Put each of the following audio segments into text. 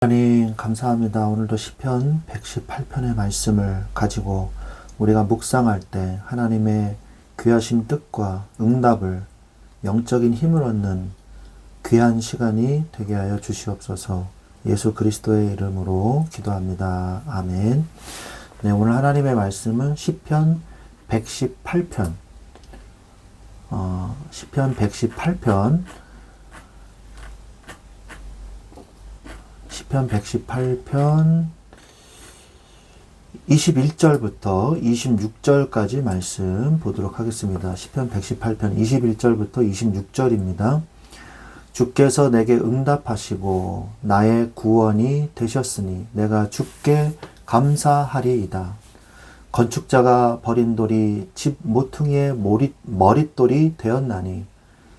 하나님 감사합니다. 오늘도 시편 118편의 말씀을 가지고 우리가 묵상할 때 하나님의 귀하신 뜻과 응답을 영적인 힘을 얻는 귀한 시간이 되게 하여 주시옵소서. 예수 그리스도의 이름으로 기도합니다. 아멘. 네, 오늘 하나님의 말씀은 시편 118편 시편 118편 21절부터 26절까지 말씀 보도록 하겠습니다. 시편 118편 21절부터 26절입니다. 주께서 내게 응답하시고 나의 구원이 되셨으니 내가 주께 감사하리이다. 건축자가 버린 돌이 집 모퉁이의 머릿돌이 되었나니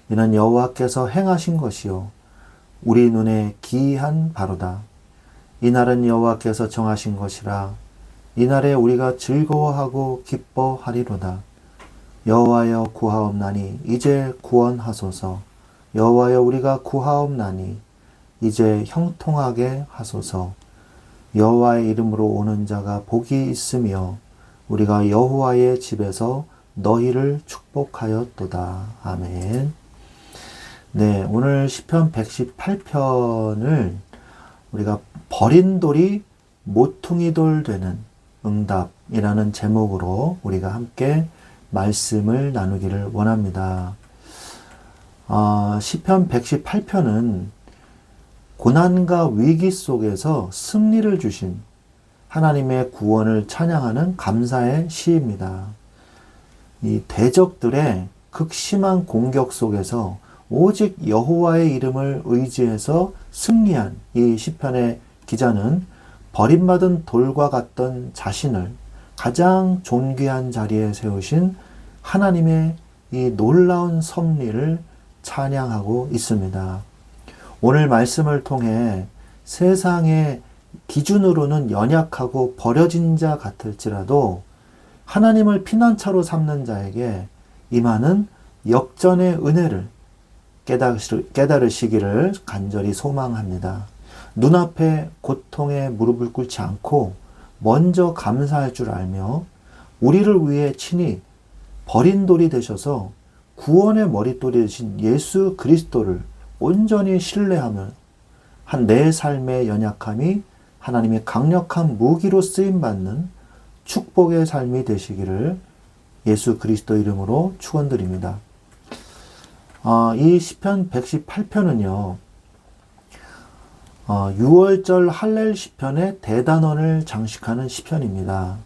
이는 여호와께서 행하신 것이요 우리 눈에 기이한 바로다. 이날은 여호와께서 정하신 것이라 이날에 우리가 즐거워하고 기뻐하리로다. 여호와여 구하옵나니 이제 구원하소서. 여호와여 우리가 구하옵나니 이제 형통하게 하소서. 여호와의 이름으로 오는 자가 복이 있으며 우리가 여호와의 집에서 너희를 축복하였도다. 아멘. 네, 오늘 시편 118편을 우리가 버린 돌이 모퉁이 돌 되는 응답이라는 제목으로 우리가 함께 말씀을 나누기를 원합니다. 시편 118편은 고난과 위기 속에서 승리를 주신 하나님의 구원을 찬양하는 감사의 시입니다. 이 대적들의 극심한 공격 속에서 오직 여호와의 이름을 의지해서 승리한 이 시편의 기자는 버림받은 돌과 같던 자신을 가장 존귀한 자리에 세우신 하나님의 이 놀라운 섭리를 찬양하고 있습니다. 오늘 말씀을 통해 세상의 기준으로는 연약하고 버려진 자 같을지라도 하나님을 피난처로 삼는 자에게 임하는 역전의 은혜를 깨달으시기를 간절히 소망합니다. 눈앞에 고통에 무릎을 꿇지 않고 먼저 감사할 줄 알며 우리를 위해 친히 버린 돌이 되셔서 구원의 머릿돌이 되신 예수 그리스도를 온전히 신뢰하며 내 삶의 연약함이 하나님의 강력한 무기로 쓰임받는 축복의 삶이 되시기를 예수 그리스도 이름으로 축원드립니다. 이 시편 118편은요, 6월절 할렐 시편의 대단원을 장식하는 시편입니다.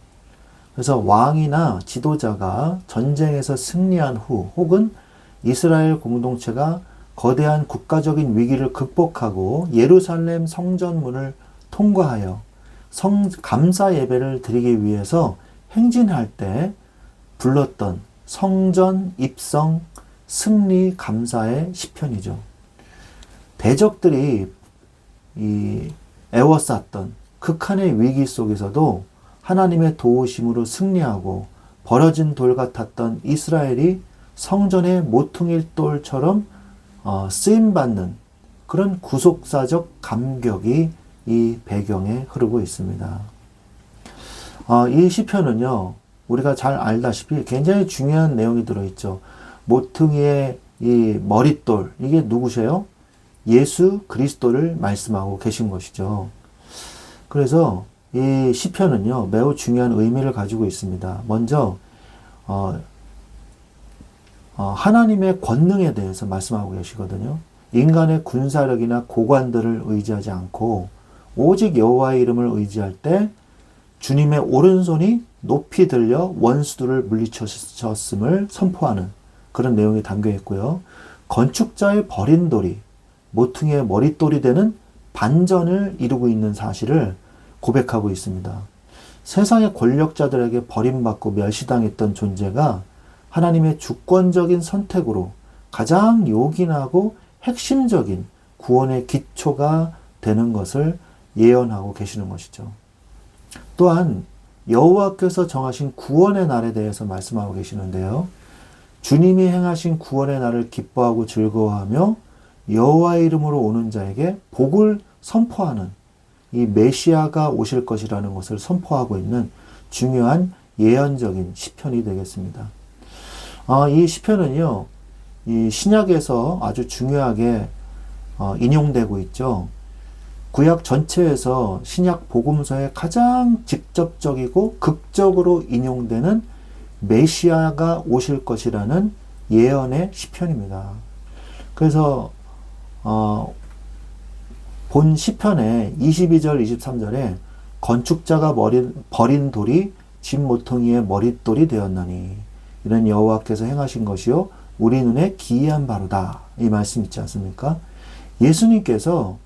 그래서 왕이나 지도자가 전쟁에서 승리한 후 혹은 이스라엘 공동체가 거대한 국가적인 위기를 극복하고 예루살렘 성전문을 통과하여 감사 예배를 드리기 위해서 행진할 때 불렀던 성전 입성 승리 감사의 시편이죠. 대적들이 애워쌌던 극한의 위기 속에서도 하나님의 도우심으로 승리하고 버려진 돌 같았던 이스라엘이 성전의 모퉁이돌처럼 쓰임받는 그런 구속사적 감격이 이 배경에 흐르고 있습니다. 이 시편은요, 우리가 잘 알다시피 굉장히 중요한 내용이 들어있죠. 모퉁이의 이 머릿돌, 이게 누구세요? 예수 그리스도를 말씀하고 계신 것이죠. 그래서 이 시편은요, 매우 중요한 의미를 가지고 있습니다. 먼저 하나님의 권능에 대해서 말씀하고 계시거든요. 인간의 군사력이나 고관들을 의지하지 않고 오직 여호와의 이름을 의지할 때 주님의 오른손이 높이 들려 원수들을 물리쳤음을 선포하는 그런 내용이 담겨 있고요. 건축자의 버린 돌이 모퉁이의 머릿돌이 되는 반전을 이루고 있는 사실을 고백하고 있습니다. 세상의 권력자들에게 버림받고 멸시당했던 존재가 하나님의 주권적인 선택으로 가장 요긴하고 핵심적인 구원의 기초가 되는 것을 예언하고 계시는 것이죠. 또한 여호와께서 정하신 구원의 날에 대해서 말씀하고 계시는데요. 주님이 행하신 구원의 날을 기뻐하고 즐거워하며 여호와의 이름으로 오는 자에게 복을 선포하는 이 메시아가 오실 것이라는 것을 선포하고 있는 중요한 예언적인 시편이 되겠습니다. 이 시편은요, 이 신약에서 아주 중요하게 인용되고 있죠. 구약 전체에서 신약 복음서에 가장 직접적이고 극적으로 인용되는 메시아가 오실 것이라는 예언의 시편입니다. 그래서 본 시편의 22절, 23절에 건축자가 버린 돌이 집 모퉁이의 머릿돌이 되었나니 이는 여호와께서 행하신 것이요 우리 눈에 기이한 바로다. 이 말씀 있지 않습니까? 예수님께서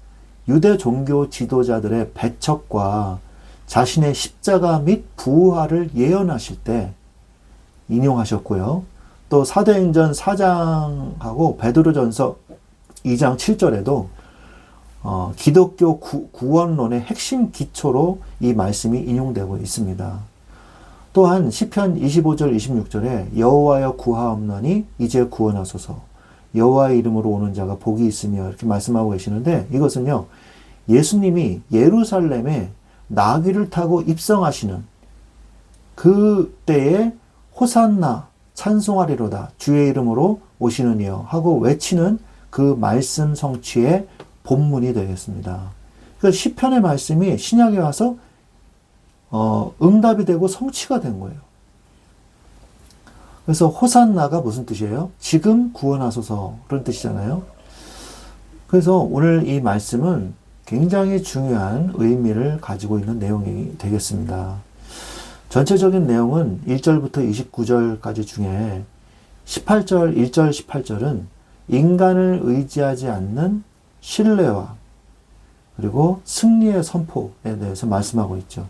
유대 종교 지도자들의 배척과 자신의 십자가 및 부활을 예언하실 때 인용하셨고요. 또 사도행전 4장하고 베드로전서 2장 7절에도 기독교 구원론의 핵심 기초로 이 말씀이 인용되고 있습니다. 또한 시편 25절 26절에 여호와여 구하옵나니 이제 구원하소서 여호와의 이름으로 오는 자가 복이 있으며 이렇게 말씀하고 계시는데 이것은요 예수님이 예루살렘에 나귀를 타고 입성하시는 그때에 호산나 찬송하리로다 주의 이름으로 오시는 이여 하고 외치는 그 말씀 성취의 본문이 되겠습니다. 그 시편의 말씀이 신약에 와서 응답이 되고 성취가 된 거예요. 그래서 호산나가 무슨 뜻이에요? 지금 구원하소서 그런 뜻이잖아요. 그래서 오늘 이 말씀은 굉장히 중요한 의미를 가지고 있는 내용이 되겠습니다. 전체적인 내용은 1절부터 29절까지 중에 18절, 1절, 18절은 인간을 의지하지 않는 신뢰와 그리고 승리의 선포에 대해서 말씀하고 있죠.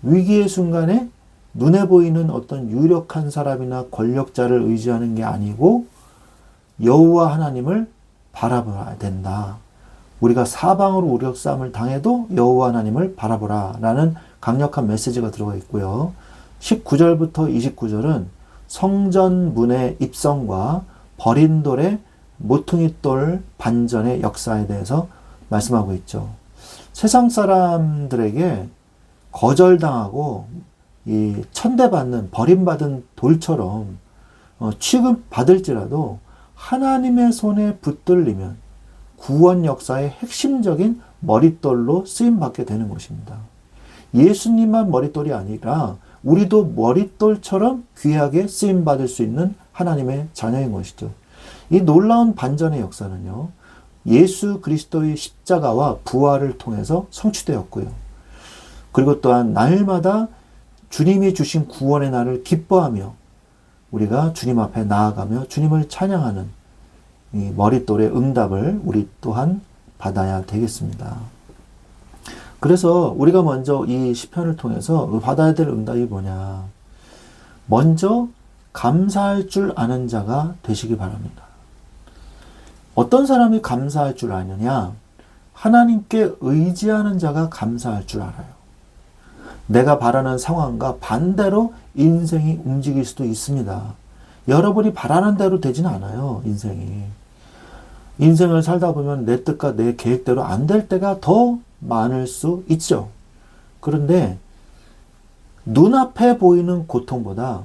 위기의 순간에 눈에 보이는 어떤 유력한 사람이나 권력자를 의지하는 게 아니고 여호와 하나님을 바라봐야 된다. 우리가 사방으로 우력 싸움을 당해도 여호와 하나님을 바라보라 라는 강력한 메시지가 들어가 있고요. 19절부터 29절은 성전 문의 입성과 버린 돌의 모퉁이돌 반전의 역사에 대해서 말씀하고 있죠. 세상 사람들에게 거절당하고 이 천대받는 버림받은 돌처럼 취급받을지라도 하나님의 손에 붙들리면 구원 역사의 핵심적인 머릿돌로 쓰임받게 되는 것입니다. 예수님만 머릿돌이 아니라 우리도 머릿돌처럼 귀하게 쓰임받을 수 있는 하나님의 자녀인 것이죠. 이 놀라운 반전의 역사는요. 예수 그리스도의 십자가와 부활을 통해서 성취되었고요. 그리고 또한 날마다 주님이 주신 구원의 날을 기뻐하며 우리가 주님 앞에 나아가며 주님을 찬양하는 이 머릿돌의 응답을 우리 또한 받아야 되겠습니다. 그래서 우리가 먼저 이 시편을 통해서 받아야 될 응답이 뭐냐? 먼저 감사할 줄 아는 자가 되시기 바랍니다. 어떤 사람이 감사할 줄 아느냐? 하나님께 의지하는 자가 감사할 줄 알아요. 내가 바라는 상황과 반대로 인생이 움직일 수도 있습니다. 여러분이 바라는 대로 되진 않아요, 인생이. 인생을 살다 보면 내 뜻과 내 계획대로 안 될 때가 더 많을 수 있죠. 그런데 눈앞에 보이는 고통보다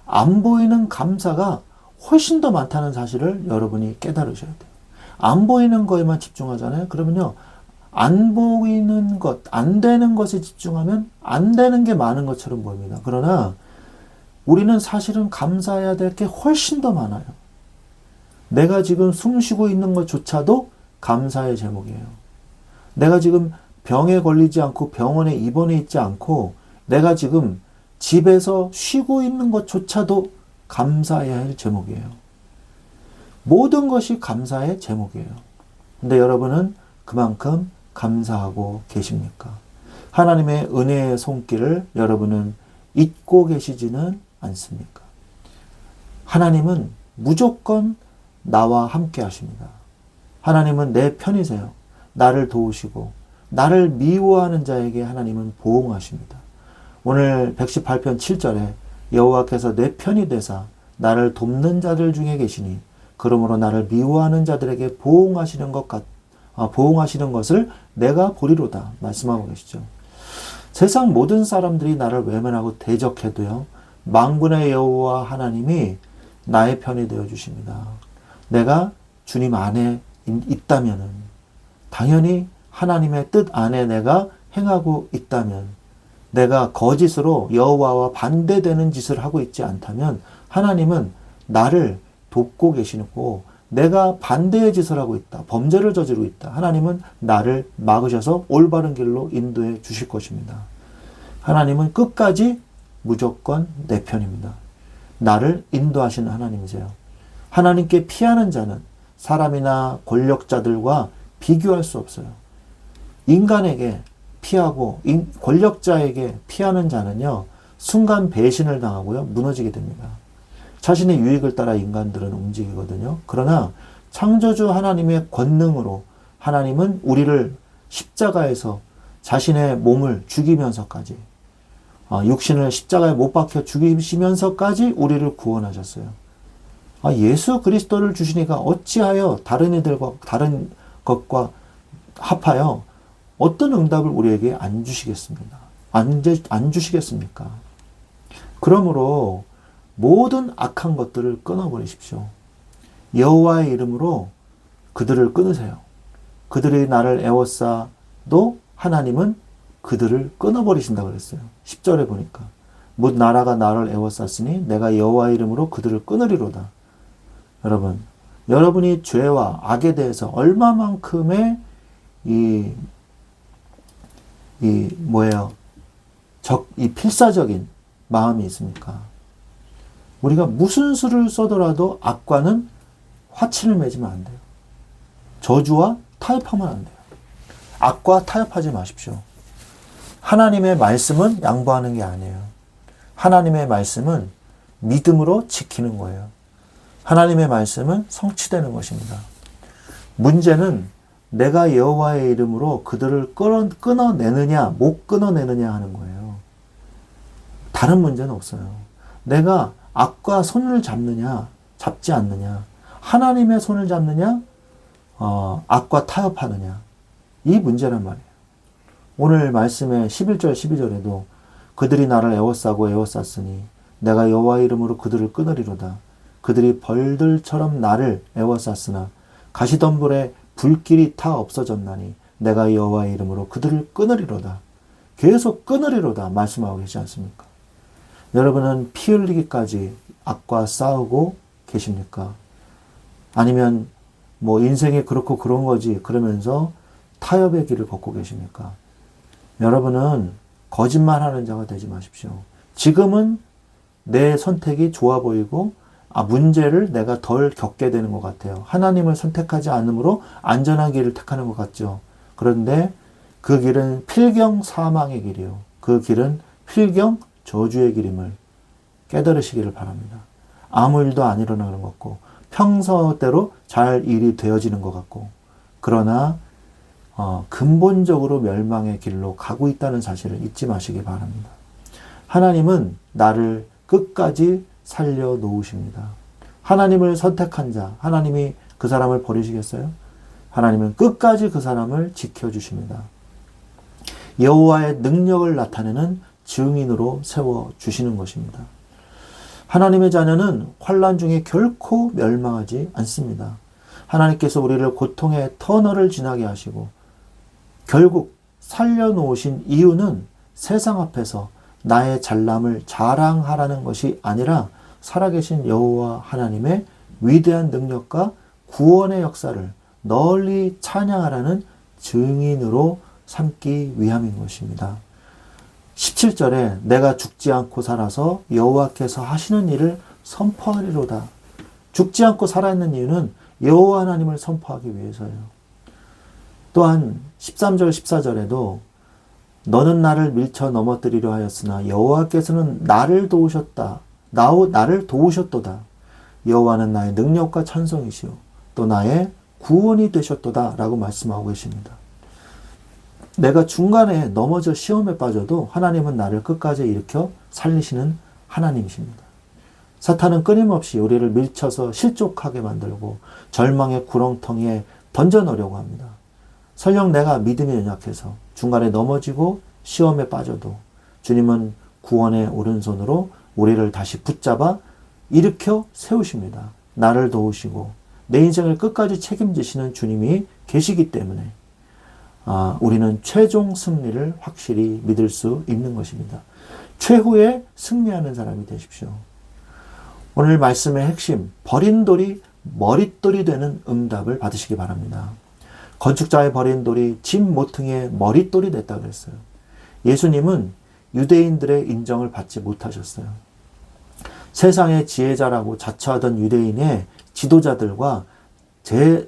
안 보이는 감사가 훨씬 더 많다는 사실을 여러분이 깨달으셔야 돼요. 안 보이는 거에만 집중하잖아요. 그러면요. 안 보이는 것, 안 되는 것에 집중하면 안 되는 게 많은 것처럼 보입니다. 그러나 우리는 사실은 감사해야 될 게 훨씬 더 많아요. 내가 지금 숨 쉬고 있는 것조차도 감사의 제목이에요. 내가 지금 병에 걸리지 않고 병원에 입원해 있지 않고 내가 지금 집에서 쉬고 있는 것조차도 감사해야 할 제목이에요. 모든 것이 감사의 제목이에요. 근데 여러분은 그만큼 감사하고 계십니까? 하나님의 은혜의 손길을 여러분은 잊고 계시지는 않습니까? 하나님은 무조건 나와 함께 하십니다. 하나님은 내 편이세요. 나를 도우시고 나를 미워하는 자에게 하나님은 보응하십니다. 오늘 118편 7절에 여호와께서 내 편이 되사 나를 돕는 자들 중에 계시니 그러므로 나를 미워하는 자들에게 보응하시는 것 보응하시는 것을 내가 보리로다 말씀하고 계시죠. 세상 모든 사람들이 나를 외면하고 대적해도요, 만군의 여호와 하나님이 나의 편이 되어 주십니다. 내가 주님 안에 있다면은, 당연히 하나님의 뜻 안에 내가 행하고 있다면, 내가 거짓으로 여호와와 반대되는 짓을 하고 있지 않다면 하나님은 나를 돕고 계시고, 내가 반대의 짓을 하고 있다, 범죄를 저지르고 있다, 하나님은 나를 막으셔서 올바른 길로 인도해 주실 것입니다. 하나님은 끝까지 무조건 내 편입니다. 나를 인도하시는 하나님이세요. 하나님께 피하는 자는 사람이나 권력자들과 비교할 수 없어요. 인간에게 피하고 권력자에게 피하는 자는요, 순간 배신을 당하고요, 무너지게 됩니다. 자신의 유익을 따라 인간들은 움직이거든요. 그러나 창조주 하나님의 권능으로 하나님은 우리를 십자가에서 자신의 몸을 죽이면서까지, 육신을 십자가에 못 박혀 죽이시면서까지 우리를 구원하셨어요. 예수 그리스도를 주시니까 어찌하여 다른 이들과 다른 것과 합하여 어떤 응답을 우리에게 안 주시겠습니다. 안 주시겠습니까? 그러므로 모든 악한 것들을 끊어버리십시오. 여호와의 이름으로 그들을 끊으세요. 그들이 나를 애워싸도 하나님은 그들을 끊어버리신다고 그랬어요. 10절에 보니까 못 나라가 나를 애워쌌으니 내가 여호와의 이름으로 그들을 끊으리로다. 여러분, 여러분이 죄와 악에 대해서 얼마만큼의 이 필사적인 마음이 있습니까? 우리가 무슨 수를 써더라도 악과는 화친을 맺으면 안 돼요. 저주와 타협하면 안 돼요. 악과 타협하지 마십시오. 하나님의 말씀은 양보하는 게 아니에요. 하나님의 말씀은 믿음으로 지키는 거예요. 하나님의 말씀은 성취되는 것입니다. 문제는 내가 여호와의 이름으로 그들을 끊어내느냐 못 끊어내느냐 하는 거예요. 다른 문제는 없어요. 내가 악과 손을 잡느냐 잡지 않느냐, 하나님의 손을 잡느냐, 악과 타협하느냐, 이 문제란 말이에요. 오늘 말씀의 11절 12절에도 그들이 나를 애워싸고 내가 여호와의 이름으로 그들을 끊으리로다. 그들이 벌들처럼 나를 애워쌌으나 가시덤불에 불길이 타 없어졌나니 내가 여호와의 이름으로 그들을 끊으리로다. 계속 끊으리로다 말씀하고 계시지 않습니까? 여러분은 피 흘리기까지 악과 싸우고 계십니까? 아니면 인생이 그렇고 그런 거지 그러면서 타협의 길을 걷고 계십니까? 여러분은 거짓말하는 자가 되지 마십시오. 지금은 내 선택이 좋아 보이고 문제를 내가 덜 겪게 되는 것 같아요. 하나님을 선택하지 않으므로 안전한 길을 택하는 것 같죠. 그런데 그 길은 필경 사망의 길이요. 그 길은 필경 저주의 길임을 깨달으시기를 바랍니다. 아무 일도 안 일어나는 것 같고 평소대로 잘 일이 되어지는 것 같고, 그러나 근본적으로 멸망의 길로 가고 있다는 사실을 잊지 마시기 바랍니다. 하나님은 나를 끝까지 살려놓으십니다. 하나님을 선택한 자, 하나님이 그 사람을 버리시겠어요? 하나님은 끝까지 그 사람을 지켜주십니다. 여호와의 능력을 나타내는 증인으로 세워주시는 것입니다. 하나님의 자녀는 환난 중에 결코 멸망하지 않습니다. 하나님께서 우리를 고통의 터널을 지나게 하시고 결국 살려놓으신 이유는 세상 앞에서 나의 잘남을 자랑하라는 것이 아니라 살아계신 여호와 하나님의 위대한 능력과 구원의 역사를 널리 찬양하라는 증인으로 삼기 위함인 것입니다. 17절에 내가 죽지 않고 살아서 여호와께서 하시는 일을 선포하리로다. 죽지 않고 살아있는 이유는 여호와 하나님을 선포하기 위해서예요. 또한 13절 14절에도 너는 나를 밀쳐 넘어뜨리려 하였으나 여호와께서는 나를 도우셨다. 나를 도우셨도다. 여호와는 나의 능력과 찬송이시오. 또 나의 구원이 되셨도다. 라고 말씀하고 계십니다. 내가 중간에 넘어져 시험에 빠져도 하나님은 나를 끝까지 일으켜 살리시는 하나님이십니다. 사탄은 끊임없이 우리를 밀쳐서 실족하게 만들고 절망의 구렁텅이에 던져넣으려고 합니다. 설령 내가 믿음이 연약해서 중간에 넘어지고 시험에 빠져도 주님은 구원의 오른손으로 우리를 다시 붙잡아 일으켜 세우십니다. 나를 도우시고 내 인생을 끝까지 책임지시는 주님이 계시기 때문에 우리는 최종 승리를 확실히 믿을 수 있는 것입니다. 최후에 승리하는 사람이 되십시오. 오늘 말씀의 핵심, 버린 돌이 머릿돌이 되는 응답을 받으시기 바랍니다. 건축자의 버린 돌이 집 모퉁이의 머릿돌이 됐다 그랬어요. 예수님은 유대인들의 인정을 받지 못하셨어요. 세상의 지혜자라고 자처하던 유대인의 지도자들과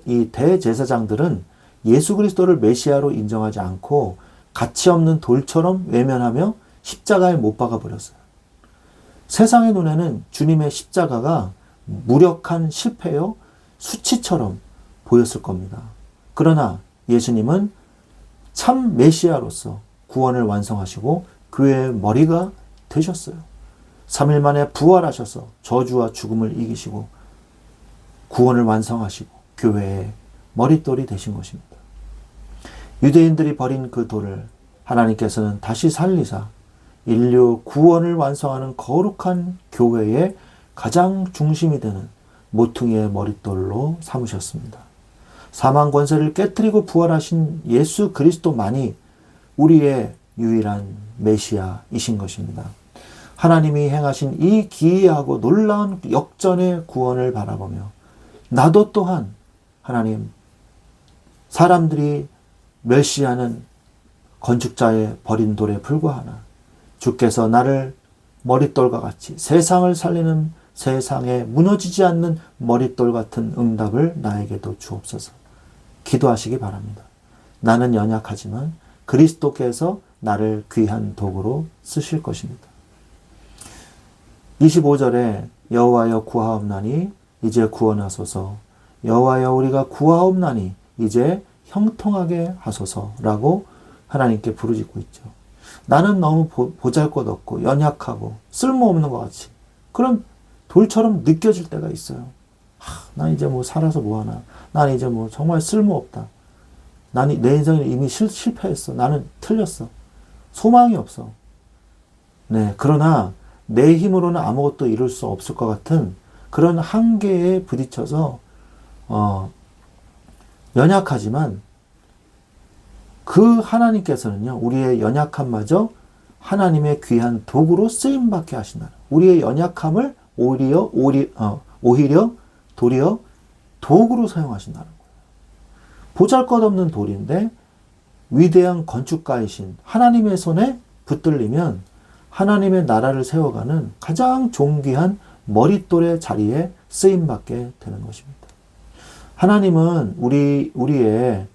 이 대제사장들은 예수 그리스도를 메시아로 인정하지 않고 가치 없는 돌처럼 외면하며 십자가에 못 박아 버렸어요. 세상의 눈에는 주님의 십자가가 무력한 실패요, 수치처럼 보였을 겁니다. 그러나 예수님은 참 메시아로서 구원을 완성하시고 교회의 머리가 되셨어요. 3일 만에 부활하셔서 저주와 죽음을 이기시고 구원을 완성하시고 교회의 머릿돌이 되신 것입니다. 유대인들이 버린 그 돌을 하나님께서는 다시 살리사 인류 구원을 완성하는 거룩한 교회의 가장 중심이 되는 모퉁이의 머릿돌로 삼으셨습니다. 사망 권세를 깨뜨리고 부활하신 예수 그리스도만이 우리의 유일한 메시아이신 것입니다. 하나님이 행하신 이 기이하고 놀라운 역전의 구원을 바라보며 나도 또한 하나님, 사람들이 멸시하는 건축자의 버린 돌에 불과하나 주께서 나를 머릿돌과 같이 세상을 살리는, 세상에 무너지지 않는 머릿돌 같은 응답을 나에게도 주옵소서. 기도하시기 바랍니다. 나는 연약하지만 그리스도께서 나를 귀한 도구로 쓰실 것입니다. 25절에 여호와여 구하옵나니 이제 구원하소서, 여호와여 우리가 구하옵나니 이제 형통하게 하소서라고 하나님께 부르짖고 있죠. 나는 너무 보잘것없고 연약하고 쓸모없는 것 같이 그런 돌처럼 느껴질 때가 있어요. 난 이제 뭐 살아서 뭐하나, 난 이제 뭐 정말 쓸모없다, 내 인생이 이미 실패했어, 나는 틀렸어, 소망이 없어. 네, 그러나 내 힘으로는 아무것도 이룰 수 없을 것 같은 그런 한계에 부딪혀서 연약하지만 그 하나님께서는요, 우리의 연약함마저 하나님의 귀한 도구로 쓰임받게 하신다. 우리의 연약함을 오히려 도리어 도구로 사용하신다는 거예요. 보잘것없는 돌인데 위대한 건축가이신 하나님의 손에 붙들리면 하나님의 나라를 세워가는 가장 존귀한 머릿돌의 자리에 쓰임받게 되는 것입니다. 하나님은 우리의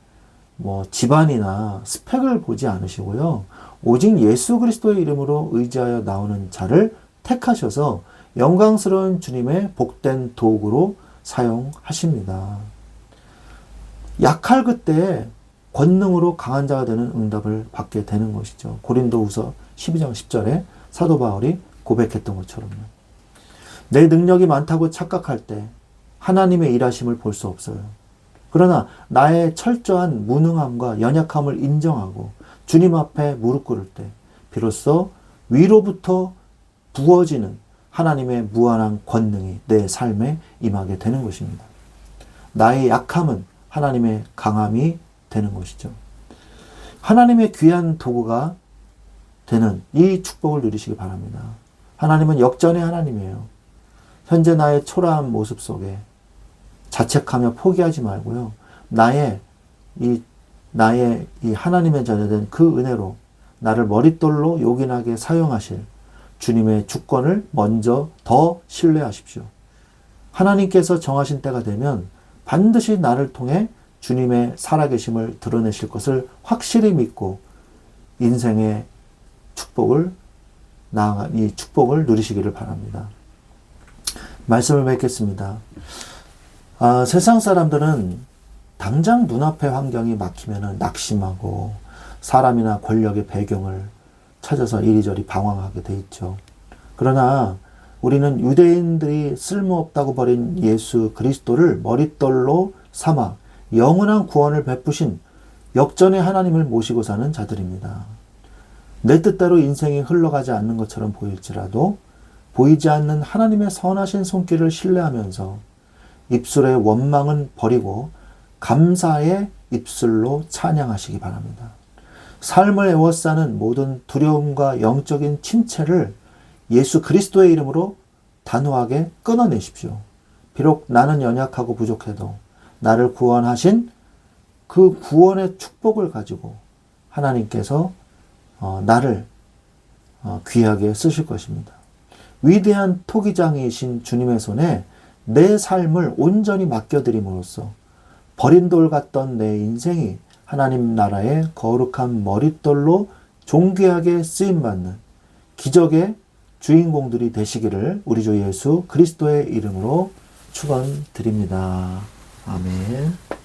집안이나 스펙을 보지 않으시고요. 오직 예수 그리스도의 이름으로 의지하여 나오는 자를 택하셔서 영광스러운 주님의 복된 도구로 사용하십니다. 약할 그때 권능으로 강한 자가 되는 응답을 받게 되는 것이죠. 고린도후서 12장 10절에 사도 바울이 고백했던 것처럼요. 내 능력이 많다고 착각할 때 하나님의 일하심을 볼 수 없어요. 그러나 나의 철저한 무능함과 연약함을 인정하고 주님 앞에 무릎 꿇을 때 비로소 위로부터 부어지는 하나님의 무한한 권능이 내 삶에 임하게 되는 것입니다. 나의 약함은 하나님의 강함이 되는 것이죠. 하나님의 귀한 도구가 되는 이 축복을 누리시기 바랍니다. 하나님은 역전의 하나님이에요. 현재 나의 초라한 모습 속에 자책하며 포기하지 말고요. 나의 이 하나님의 자녀된 그 은혜로 나를 머릿돌로 요긴하게 사용하실 주님의 주권을 먼저 더 신뢰하십시오. 하나님께서 정하신 때가 되면 반드시 나를 통해 주님의 살아계심을 드러내실 것을 확실히 믿고 인생의 이 축복을 누리시기를 바랍니다. 말씀을 맺겠습니다. 세상 사람들은 당장 눈앞의 환경이 막히면 낙심하고 사람이나 권력의 배경을 찾아서 이리저리 방황하게 돼 있죠. 그러나 우리는 유대인들이 쓸모없다고 버린 예수 그리스도를 머릿돌로 삼아 영원한 구원을 베푸신 역전의 하나님을 모시고 사는 자들입니다. 내 뜻대로 인생이 흘러가지 않는 것처럼 보일지라도 보이지 않는 하나님의 선하신 손길을 신뢰하면서 입술의 원망은 버리고 감사의 입술로 찬양하시기 바랍니다. 삶을 애워싸는 모든 두려움과 영적인 침체를 예수 그리스도의 이름으로 단호하게 끊어내십시오. 비록 나는 연약하고 부족해도 나를 구원하신 그 구원의 축복을 가지고 하나님께서 나를 귀하게 쓰실 것입니다. 위대한 토기장이신 주님의 손에 내 삶을 온전히 맡겨드림으로써 버린 돌 같던 내 인생이 하나님 나라의 거룩한 머릿돌로 존귀하게 쓰임받는 기적의 주인공들이 되시기를 우리 주 예수 그리스도의 이름으로 축원드립니다. 아멘.